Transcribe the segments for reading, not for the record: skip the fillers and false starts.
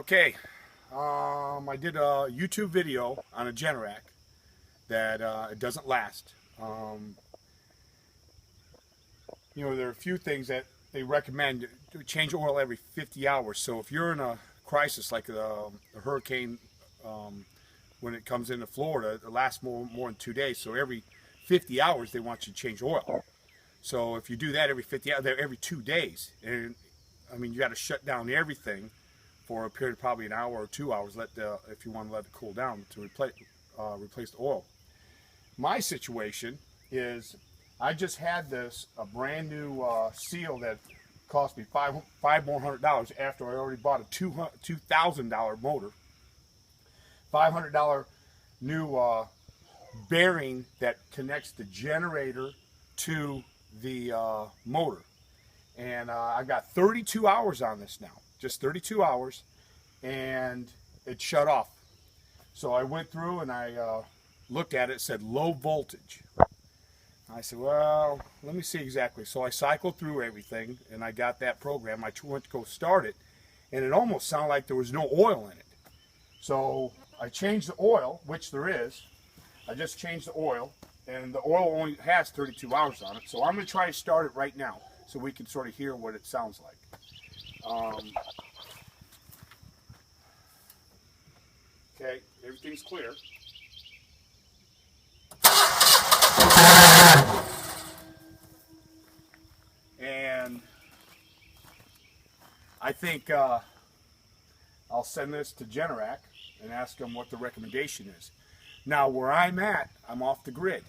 Okay, I did a YouTube video on a Generac that it doesn't last. There are a few things that they recommend to change oil every 50 hours. So if you're in a crisis like a hurricane, when it comes into Florida, it lasts more than 2 days. So every 50 hours they want you to change oil. So if you do that every 50 hours, every 2 days, and I mean you got to shut down everything for a period of probably an hour or 2 hours. If you want to let it cool down to replace the oil. My situation is I just had a brand new seal that cost me $500 more after I already bought a $2,000 motor. $500 new bearing that connects the generator to the motor, and I got 32 hours on this now, just 32 hours, and it shut off. So I went through and I looked at it. It said low voltage. I said, well, let me see exactly. So I cycled through everything and I got that program. I went to go start it, and it almost sounded like there was no oil in it. So I changed the oil, which there is. I just changed the oil, and the oil only has 32 hours on it. So I'm going to try to start it right now so we can sort of hear what it sounds like. Okay, everything's clear. And I think I'll send this to Generac and ask them what the recommendation is. Now, where I'm at, I'm off the grid.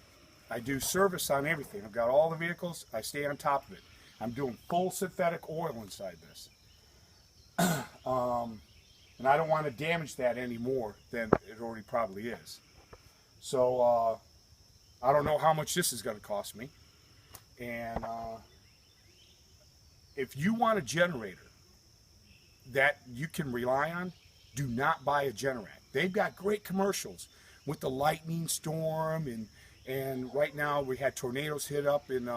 I do service on everything. I've got all the vehicles. I stay on top of it. I'm doing full synthetic oil inside this. And I don't want to damage that any more than it already probably is. So I don't know how much this is going to cost me. And if you want a generator that you can rely on, do not buy a Generac. They've got great commercials with the lightning storm, and right now we had tornadoes hit up in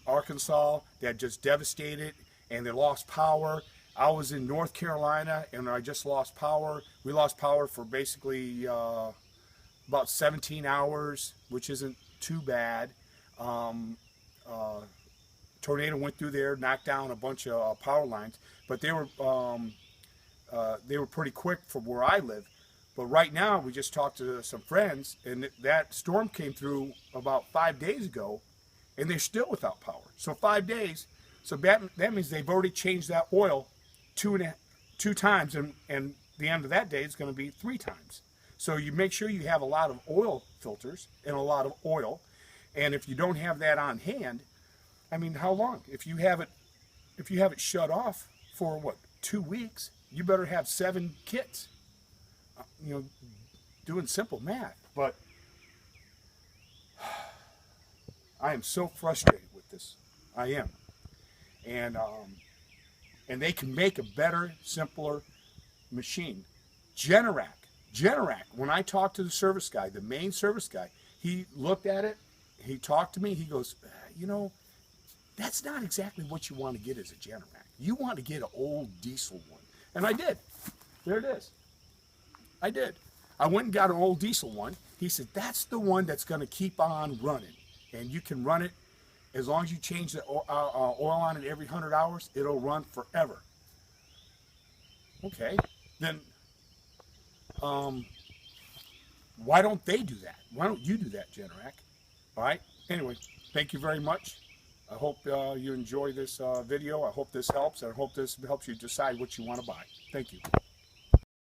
Arkansas that just devastated, and they lost power. I was in North Carolina and I just lost power. We lost power for basically about 17 hours, which isn't too bad. Tornado went through there, knocked down a bunch of power lines, but they were pretty quick from where I live. But right now, we just talked to some friends, and that storm came through about 5 days ago, and they're still without power. So 5 days. So that means they've already changed that oil two times, and the end of that day is going to be 3 times. So you make sure you have a lot of oil filters and a lot of oil, and if you don't have that on hand, I mean, how long? If you have it shut off for what, 2 weeks, you better have 7 kits. Doing simple math, but I am so frustrated with this. I am, and they can make a better, simpler machine. Generac. When I talked to the service guy, the main service guy, he looked at it. He talked to me. He goes, that's not exactly what you want to get as a Generac. You want to get an old diesel one. And I did. There it is. I did. I went and got an old diesel one. He said, that's the one that's going to keep on running. And you can run it as long as you change the oil on it every 100 hours, it'll run forever. Okay. Then why don't they do that? Why don't you do that, Generac? All right. Anyway, thank you very much. I hope you enjoy this video. I hope this helps. I hope this helps you decide what you want to buy. Thank you.